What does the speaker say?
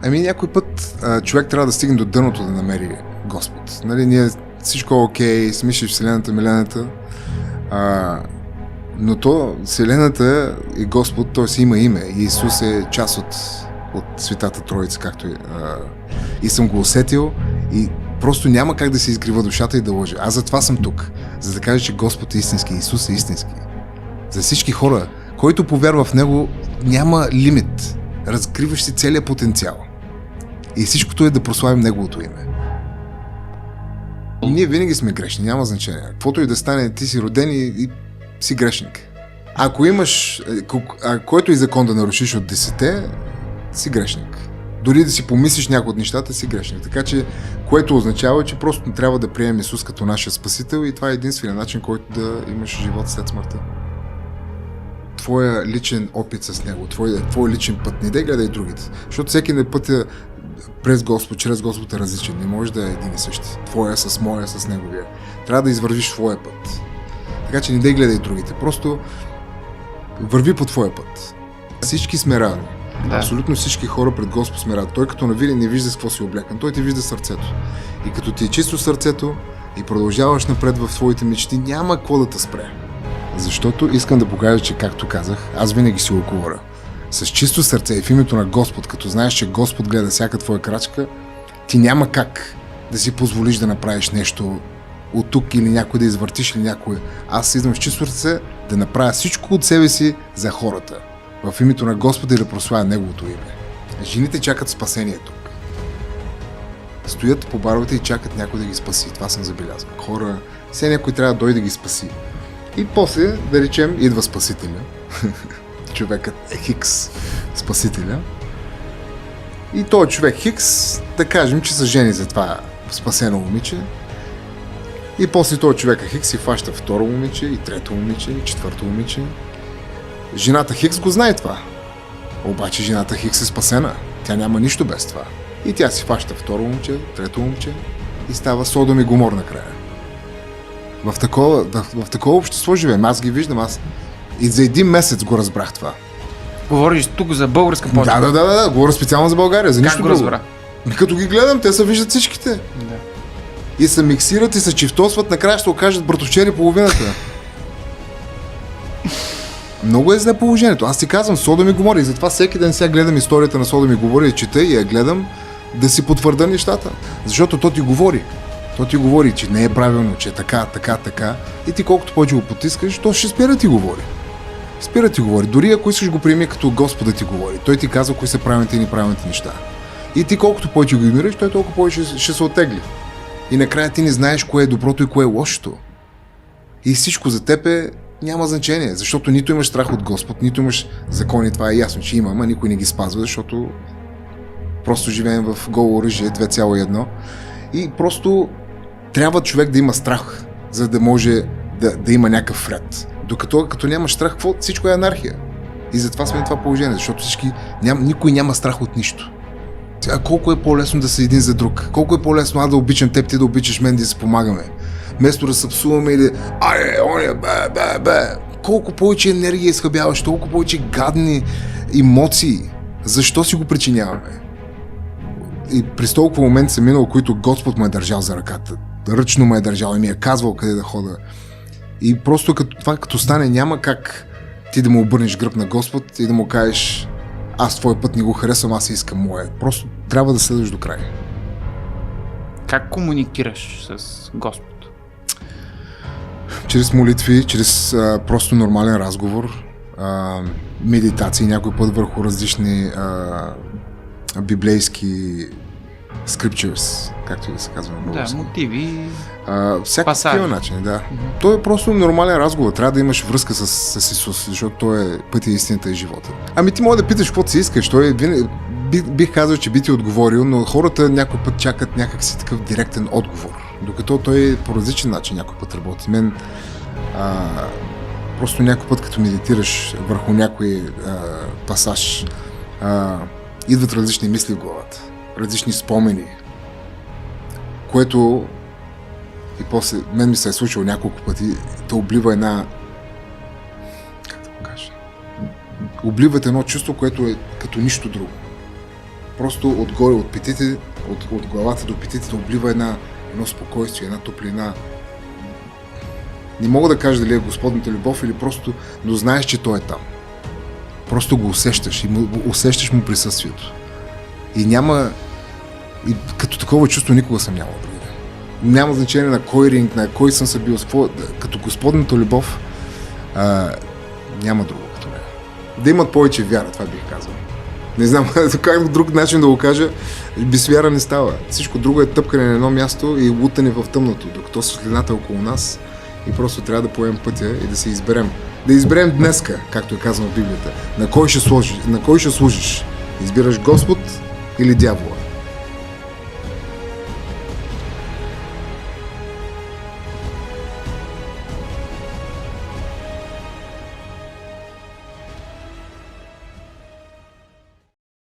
Ами някой път човек трябва да стигне до дъното да намери Господ. Нали, ние всичко е окей, смиши Вселената, Милената, но то Вселената и Господ, той си има име. И Исус е част от Светата Троица, както и съм го усетил и просто няма как да се изгрива душата и да лъжа. Аз затова съм тук, за да кажа, че Господ е истински, Исус е истински. За всички хора, който повярва в Него, няма лимит. Разкриваш си целият потенциал. И всичкото е да прославим Неговото име. Ние винаги сме грешни, няма значение. Каквото и да стане, ти си роден и си грешник. Ако имаш, който и закон да нарушиш от 10, си грешник. Дори да си помислиш някои от нещата, си грешник. Така че, което означава, че просто трябва да приемем Исус като нашия Спасител и това е единственият начин, който да имаш живот след смъртта. Твоя личен опит с Него, твой личен път, не да гледай другите. Защото всеки на пътя през Господ, чрез Господ е различен. Не може да е един и същи. Твоя с моя, с Неговия. Трябва да извървиш твоя път. Така че не да гледай другите. Просто върви по твоя път. Всички сме равни. Да. Абсолютно всички хора пред Господ сме равни. Той като навиди не вижда с какво си облекан. Той ти вижда сърцето. И като ти е чисто сърцето и продължаваш напред в твоите мечти, няма какво да те спре. Защото искам да покажа, че както казах, аз винаги си го говоря. С чисто сърце и в името на Господ, като знаеш, че Господ гледа всяка твоя крачка, ти няма как да си позволиш да направиш нещо от тук или някой да извъртиш или някой. Аз идвам с чисто сърце да направя всичко от себе си за хората. В името на Господа и да прославя Неговото име. Жените чакат спасение тук. Стоят по баровете и чакат някой да ги спаси. Това съм забелязал. Хора, все някой трябва да дойде да ги спаси. И после, да речем, идва Спасителя. Човекът е Хикс, Спасителя. И този човек Хикс, да кажем, че се жени за това спасено момиче. И после този човек Хикс си фаща второ момиче, и трето момиче, и четвърто момиче. Жената Хикс го знае това. Обаче жената Хикс е спасена. Тя няма нищо без това. И тя си фаща второ момиче, трето момиче и става Содом и Гомор накрая. В такова общество живеем. Аз ги виждам. И за един месец го разбрах това. Говориш тук за българска почва? Да. Говоря специално за България. За нищо друго. Как го разбра? Като ги гледам, те се виждат всичките. Да. И се миксират и се чифтосват, накрая ще окажат братовчери половината. Много е зле положението. Аз ти казвам, Содом и Гомора. И затова всеки ден сега гледам историята на Содом и Гомора и чета и я гледам да си потвърда нещата. Защото то ти говори. То ти говори, че не е правилно, че е така. И ти колкото повече го потискаш, то ще спира ти говори. Спира ти говори. Дори ако искаш го приеми като Господа ти говори. Той ти казва кои са правилните и неправилните неща. И ти колкото повече го игнориш, той толкова повече ще се оттегли. И накрая ти не знаеш кое е доброто и кое е лошото. И всичко за теб няма значение, защото нито имаш страх от Господ, нито имаш закони, това е ясно, че има, ама никой не ги спазва, защото просто живеем в голо оръжие 2,1 и просто трябва човек да има страх, за да може да има някакъв ред. Докато като нямаш страх, всичко е анархия. И затова сме в това положение, защото никой няма страх от нищо. Сега колко е по-лесно да са един за друг? Колко е по-лесно аз да обичам теб, ти да обичаш мен, да се помагаме? Вместо да се псуваме или колко повече енергия изхъбяваш, толкова повече гадни емоции. Защо си го причиняваме? И през толкова момент съм минал, които Господ ме е държал за ръката. Ръчно ме е държал и ми е казвал къде да хода. И просто като стане, няма как ти да му обърнеш гръб на Господ и да му кажеш: аз твой път не го харесвам, аз искам моя. Просто трябва да следваш до край. Как комуникираш с Господ? Чрез молитви, чрез просто нормален разговор, медитации, някой път върху различни библейски scriptures, както и да се казва на български. Да, мотиви, всякакви такива начини, да. То е просто нормален разговор, трябва да имаш връзка с Исус, защото Той е пътя, истината и живота. Ами ти може да питаш каквото си искаш, бих казал, че би ти отговорил, но хората някой път чакат някакси такъв директен отговор, докато той по различен начин някой път работи. Мен просто някой път, като медитираш върху някой пасаж, идват различни мисли в главата, различни спомени, което и после мен ми се е случило няколко пъти, те облива обливат едно чувство, което е като нищо друго. просто отгоре, от петите, от главата до петите да облива едно спокойствие, една топлина. Не мога да кажа дали е Господната любов или просто, но знаеш, че Той е там. Просто го усещаш и усещаш му присъствието. И като такова чувство никога съм нямал другаде. Няма значение на кой ринг, на кой съм се бил, като Господната любов няма друго като нея. Да имат повече вяра, това бих казал. Не знам как друг начин да го кажа, без вяра не става. Всичко друго е тъпкане на едно място и лутане в тъмното, докато светлината е около нас и просто трябва да поемем пътя и да се изберем. Да изберем днеска, както е казано в Библията, на кой ще служиш. Избираш Господ или дявола.